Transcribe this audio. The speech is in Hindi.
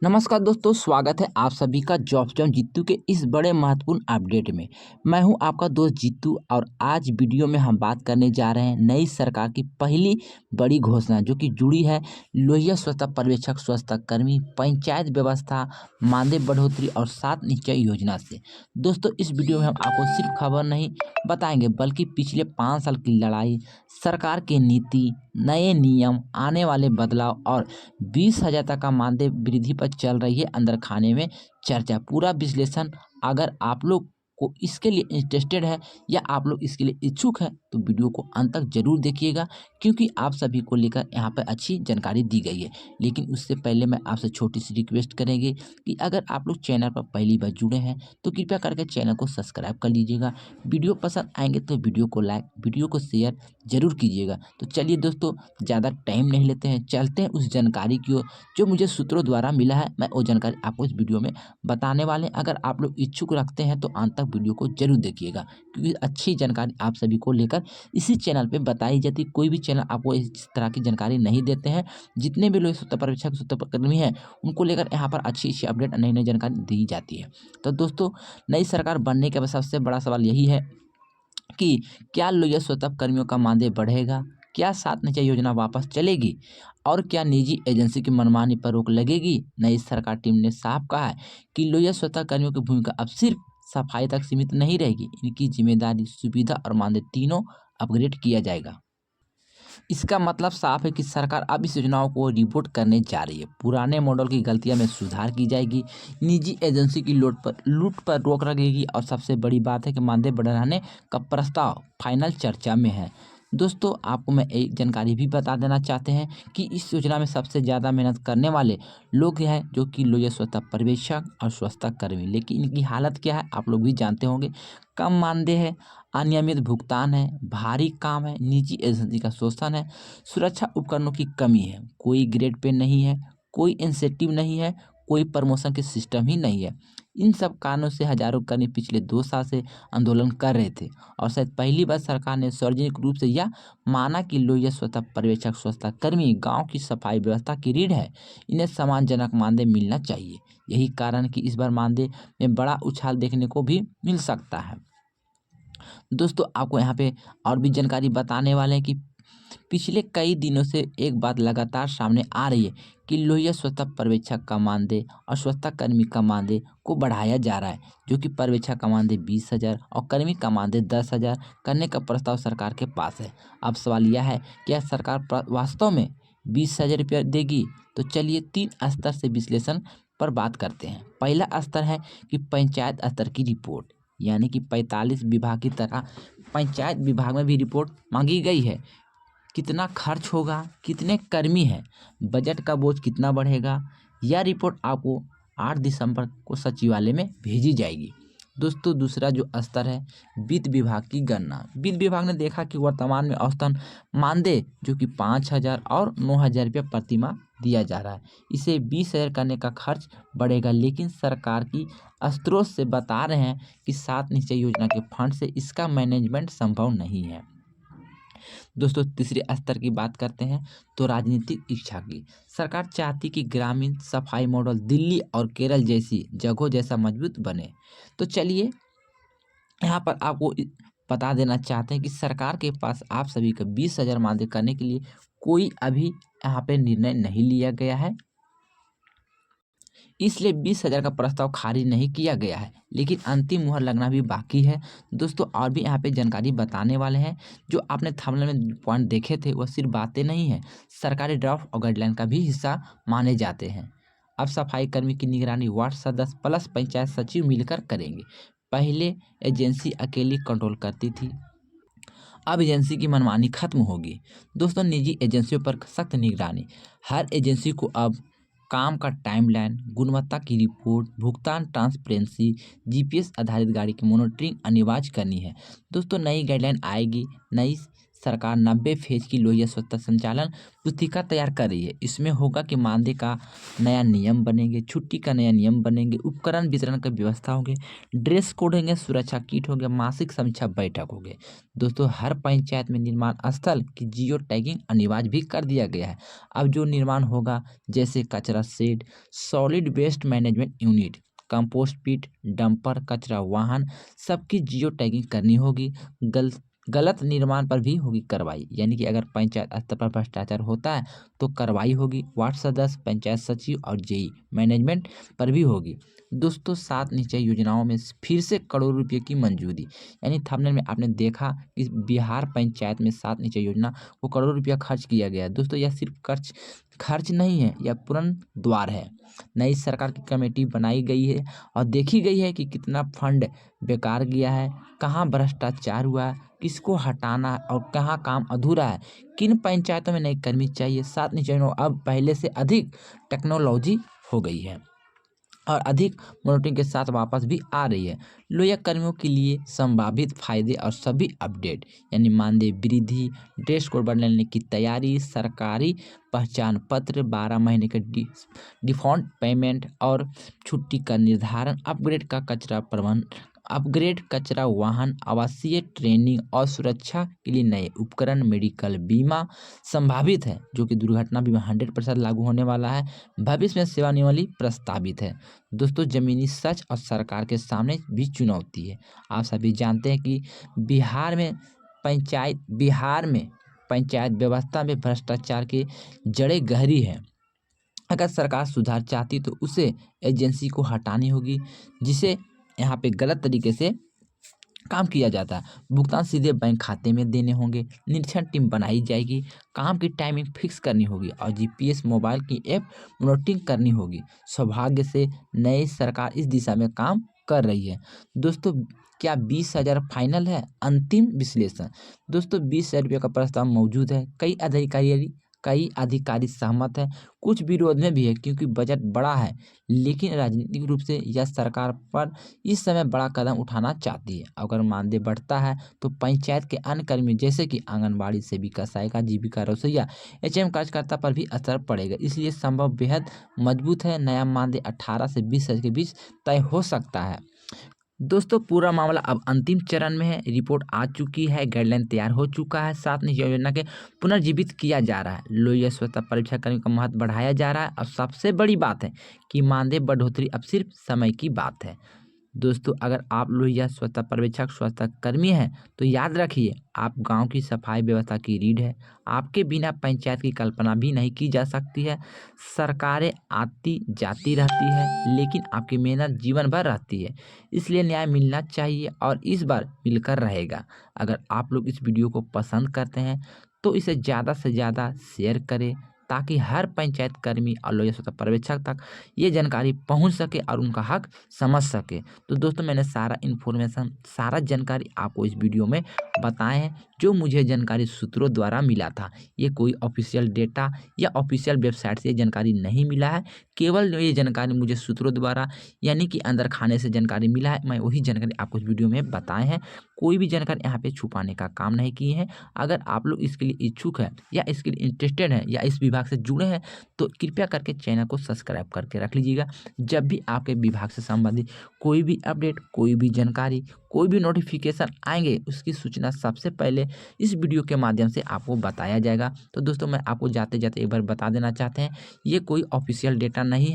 नमस्कार दोस्तों, स्वागत है आप सभी का जॉब जॉन जीतू के इस बड़े महत्वपूर्ण अपडेट में। मैं हूं आपका दोस्त जीतू और आज वीडियो में हम बात करने जा रहे हैं नई सरकार की पहली बड़ी घोषणा जो कि जुड़ी है लोहिया स्वच्छता पर्यवेक्षक, स्वच्छता कर्मी, पंचायत व्यवस्था, मानदेय बढ़ोतरी और 7 निश्चय योजना से। दोस्तों, इस वीडियो में हम आपको सिर्फ खबर नहीं बताएंगे बल्कि पिछले 5 साल की लड़ाई, सरकार की नीति, नए नियम, आने वाले बदलाव और 20,000 तक का मानदेय वृद्धि पर चल रही है अंदर खाने में चर्चा। पूरा विश्लेषण अगर आप लोग को इसके लिए इंटरेस्टेड है या आप लोग इसके लिए इच्छुक हैं तो वीडियो को अंत तक जरूर देखिएगा, क्योंकि आप सभी को लेकर यहाँ पर अच्छी जानकारी दी गई है। लेकिन उससे पहले मैं आपसे छोटी सी रिक्वेस्ट करेंगे कि अगर आप लोग चैनल पर पहली बार जुड़े हैं तो कृपया करके चैनल को सब्सक्राइब कर लीजिएगा। वीडियो पसंद आएंगे तो वीडियो को लाइक, वीडियो को शेयर जरूर कीजिएगा। तो चलिए दोस्तों, ज़्यादा टाइम नहीं लेते हैं, चलते हैं उस जानकारी की ओर जो मुझे सूत्रों द्वारा मिला है। मैं वो जानकारी आपको इस वीडियो में बताने वाले हैं। अगर आप लोग इच्छुक रखते हैं तो अंत तक वीडियो को जरूर देखिएगा, क्योंकि अच्छी जानकारी आप सभी को लेकर इसी चैनल पे बताई जाती है। कोई भी चैनल आपको इस तरह की जानकारी नहीं देते हैं। जितने भी लोग स्वच्छता पर्यवेक्षक, स्वच्छता कर्मी हैं, उनको लेकर यहाँ पर अच्छी अच्छी अपडेट, नई नई जानकारी दी जाती है। तो दोस्तों, नई सरकार बनने के बाद सबसे बड़ा सवाल यही है कि क्या लोहिया स्वच्छता कर्मियों का मानदेय बढ़ेगा, क्या 7 निश्चय योजना वापस चलेगी और क्या निजी एजेंसी की मनमानी पर रोक लगेगी। नई सरकार टीम ने साफ कहा है कि लोहिया स्वच्छता कर्मियों की भूमिका अब सिर्फ सफाई तक सीमित नहीं रहेगी, इनकी जिम्मेदारी, सुविधा और मानदेय तीनों अपग्रेड किया जाएगा। इसका मतलब साफ है कि सरकार अब इस योजनाओं को रिपोर्ट करने जा रही है। पुराने मॉडल की गलतियां में सुधार की जाएगी, निजी एजेंसी की लूट पर रोक लगेगी और सबसे बड़ी बात है कि मानदेय बढ़ाने का प्रस्ताव फाइनल चर्चा में है। दोस्तों, आपको मैं एक जानकारी भी बता देना चाहते हैं कि इस योजना में सबसे ज़्यादा मेहनत करने वाले लोग हैं जो कि लोहिया स्वच्छता पर्यवेक्षक और स्वच्छता कर्मी। लेकिन इनकी हालत क्या है आप लोग भी जानते होंगे। कम मानदेय है, अनियमित भुगतान है, भारी काम है, निजी एजेंसी का शोषण है, सुरक्षा उपकरणों की कमी है, कोई ग्रेड पे नहीं है, कोई इंसेंटिव नहीं है, कोई प्रमोशन के सिस्टम ही नहीं है। इन सब कारणों से हजारों कर्मी पिछले 2 साल से आंदोलन कर रहे थे और शायद पहली बार सरकार ने सार्वजनिक रूप से यह माना कि लोहिया स्वच्छता पर्यवेक्षक, स्वच्छता कर्मी गांव की सफाई व्यवस्था की रीढ़ है, इन्हें सम्मानजनक मानदेय मिलना चाहिए। यही कारण कि इस बार मानदेय में बड़ा उछाल देखने को भी मिल सकता है। दोस्तों, आपको यहाँ पे और भी जानकारी बताने वाले हैं कि पिछले कई दिनों से एक बात लगातार सामने आ रही है कि लोहिया स्वच्छता पर्यवेक्षक का मानदेय और स्वच्छता कर्मी का मानदेय को बढ़ाया जा रहा है, जो कि पर्यवेक्षक का मानदेय 20,000 और कर्मी का मानदेय 10,000 करने का प्रस्ताव सरकार के पास है। अब सवाल यह है, क्या सरकार वास्तव में 20,000 रुपया देगी? तो चलिए 3 स्तर से विश्लेषण पर बात करते हैं। पहला स्तर है कि पंचायत स्तर की रिपोर्ट, यानी कि 45 विभाग की तरह पंचायत विभाग में भी रिपोर्ट मांगी गई है। कितना खर्च होगा, कितने कर्मी हैं, बजट का बोझ कितना बढ़ेगा, यह रिपोर्ट आपको 8 दिसंबर को सचिवालय में भेजी जाएगी। दोस्तों, दूसरा जो स्तर है वित्त विभाग की गणना। वित्त विभाग ने देखा कि वर्तमान में औसतन मानदेय जो कि 5,000 और 9,000 रुपये प्रति माह दिया जा रहा है, इसे 20,000 करने का खर्च बढ़ेगा। लेकिन सरकार की स्रोत से बता रहे हैं कि 7 निश्चय योजना के फंड से इसका मैनेजमेंट संभव नहीं है। दोस्तों, तीसरे स्तर की बात करते हैं तो राजनीतिक इच्छा की। सरकार चाहती कि ग्रामीण सफाई मॉडल दिल्ली और केरल जैसी जगहों जैसा मजबूत बने। तो चलिए यहाँ पर आपको बता देना चाहते हैं कि सरकार के पास आप सभी का 20,000 मानदेय करने के लिए कोई अभी यहाँ पे निर्णय नहीं लिया गया है, इसलिए 20,000 का प्रस्ताव खारिज नहीं किया गया है, लेकिन अंतिम मुहर लगना भी बाकी है। दोस्तों, और भी यहाँ पे जानकारी बताने वाले हैं। जो आपने थंबनेल में पॉइंट देखे थे वह सिर्फ बातें नहीं हैं, सरकारी ड्राफ्ट और गाइडलाइन का भी हिस्सा माने जाते हैं। अब सफाई कर्मी की निगरानी वार्ड सदस्य प्लस पंचायत सचिव मिलकर करेंगे। पहले एजेंसी अकेली कंट्रोल करती थी, अब एजेंसी की मनमानी खत्म होगी। दोस्तों, निजी एजेंसियों पर सख्त निगरानी। हर एजेंसी को अब काम का टाइमलाइन, गुणवत्ता की रिपोर्ट, भुगतान ट्रांसपेरेंसी, जीपीएस आधारित गाड़ी की मॉनिटरिंग अनिवार्य करनी है। दोस्तों, नई गाइडलाइन आएगी, नई सरकार 90 फेज की लोहिया स्वच्छता संचालन पुस्तिका तैयार कर रही है। इसमें होगा कि मानदेय का नया नियम बनेंगे, छुट्टी का नया नियम बनेंगे, उपकरण वितरण का व्यवस्था होगी, ड्रेस कोड होंगे, सुरक्षा किट हो गया, मासिक समीक्षा बैठक हो गई। दोस्तों हर पंचायत में निर्माण स्थल की जियो टैगिंग अनिवार्य भी कर दिया गया है। अब जो निर्माण होगा जैसे कचरा shed, solid waste management unit, compost pit, dumper, कचरा वाहन, सबकी जियो टैगिंग करनी होगी। गलत निर्माण पर भी होगी कार्रवाई, यानी कि अगर पंचायत स्तर पर भ्रष्टाचार होता है तो कार्रवाई होगी। वार्ड सदस्य, पंचायत सचिव और जेई मैनेजमेंट पर भी होगी। दोस्तों 7 निश्चय योजनाओं में फिर से करोड़ रुपए की मंजूरी, यानी थंबनेल में आपने देखा कि बिहार पंचायत में 7 निश्चय योजना को करोड़ रुपया खर्च किया गया है। दोस्तों यह सिर्फ खर्च नहीं है, यह पूर्ण द्वार है। नई सरकार की कमेटी बनाई गई है और देखी गई है कि कितना फंड बेकार गया है, कहाँ भ्रष्टाचार हुआ है, किसको हटाना है और कहाँ काम अधूरा है, किन पंचायतों में नई कर्मी चाहिए। 7 निश्चय अब पहले से अधिक टेक्नोलॉजी हो गई है और अधिक मॉनिटरिंग के साथ वापस भी आ रही है। लोहिया कर्मियों के लिए संभावित फायदे और सभी अपडेट, यानी मानदेय वृद्धि, ड्रेस कोड बदलने की तैयारी, सरकारी पहचान पत्र, 12 महीने के डिफॉल्ट पेमेंट और छुट्टी का निर्धारण, अपग्रेड कचरा वाहन, आवासीय ट्रेनिंग और सुरक्षा के लिए नए उपकरण, मेडिकल बीमा संभावित है जो कि दुर्घटना बीमा 100% लागू होने वाला है। भविष्य में सेवा नियमावली प्रस्तावित है। दोस्तों जमीनी सच और सरकार के सामने भी चुनौती है। आप सभी जानते हैं कि बिहार में पंचायत व्यवस्था में भ्रष्टाचार की जड़ें गहरी है। अगर सरकार सुधार चाहती तो उसे एजेंसी को हटानी होगी जिसे यहाँ पे गलत तरीके से काम किया जाता है। भुगतान सीधे बैंक खाते में देने होंगे, निरीक्षण टीम बनाई जाएगी, काम की टाइमिंग फिक्स करनी होगी और जीपीएस मोबाइल की ऐप मॉनिटरिंग करनी होगी। सौभाग्य से नई सरकार इस दिशा में काम कर रही है। दोस्तों क्या 20,000 फाइनल है? अंतिम विश्लेषण। दोस्तों 20,000 रुपये का प्रस्ताव मौजूद है। कई अधिकारी सहमत हैं, कुछ विरोध में भी है क्योंकि बजट बड़ा है, लेकिन राजनीतिक रूप से यह सरकार पर इस समय बड़ा कदम उठाना चाहती है। अगर मानदेय बढ़ता है तो पंचायत के अन्य कर्मी जैसे कि आंगनबाड़ी सेविका, सहायिका, जीविका रसोईया, एचएम कार्यकर्ता पर भी असर पड़ेगा, इसलिए संभव बेहद मजबूत है। नया मानदेय 18 से 20,000 के बीच तय हो सकता है। दोस्तों पूरा मामला अब अंतिम चरण में है। रिपोर्ट आ चुकी है, गाइडलाइन तैयार हो चुका है, 7 निश्चय योजना के पुनर्जीवित किया जा रहा है, लोहिया स्वच्छता परीक्षा कर्मियों का महत्व बढ़ाया जा रहा है और सबसे बड़ी बात है कि मानदेय बढ़ोतरी अब सिर्फ समय की बात है। दोस्तों अगर आप लोहिया स्वच्छता पर्यवेक्षक, स्वच्छता कर्मी हैं तो याद रखिए आप गांव की सफाई व्यवस्था की रीढ़ है। आपके बिना पंचायत की कल्पना भी नहीं की जा सकती है। सरकारें आती जाती रहती है लेकिन आपकी मेहनत जीवन भर रहती है, इसलिए न्याय मिलना चाहिए और इस बार मिलकर रहेगा। अगर आप लोग इस वीडियो को पसंद करते हैं तो इसे ज़्यादा से ज़्यादा शेयर करें ताकि हर पंचायत कर्मी और लोहिया स्वच्छता पर्यवेक्षक तक ये जानकारी पहुंच सके और उनका हक समझ सके। तो दोस्तों मैंने सारा जानकारी आपको इस वीडियो में बताए हैं, जो मुझे जानकारी सूत्रों द्वारा मिला था। ये कोई ऑफिशियल डेटा या ऑफिशियल वेबसाइट से जानकारी नहीं मिला है, केवल ये जानकारी मुझे सूत्रों द्वारा यानी कि अंदर खाने से जानकारी मिला है। मैं वही जानकारी आपको इस वीडियो में बताए हैं, कोई भी जानकारी यहाँ पे छुपाने का काम नहीं किए हैं। अगर आप लोग इसके लिए इच्छुक है या इसके लिए इंटरेस्टेड है या इस विभाग से जुड़े हैं तो कृपया करके चैनल को सब्सक्राइब करके रख लीजिएगा। जब भी आपके विभाग से संबंधित कोई भी अपडेट, कोई भी जानकारी, कोई भी नोटिफिकेशन आएंगे उसकी सूचना सबसे पहले इस वीडियो के माध्यम से आपको बताया जाएगा। तो दोस्तों मैं आपको जाते जाते एक बार बता देना चाहते हैं, ये कोई ऑफिशियल डेटा नहीं है।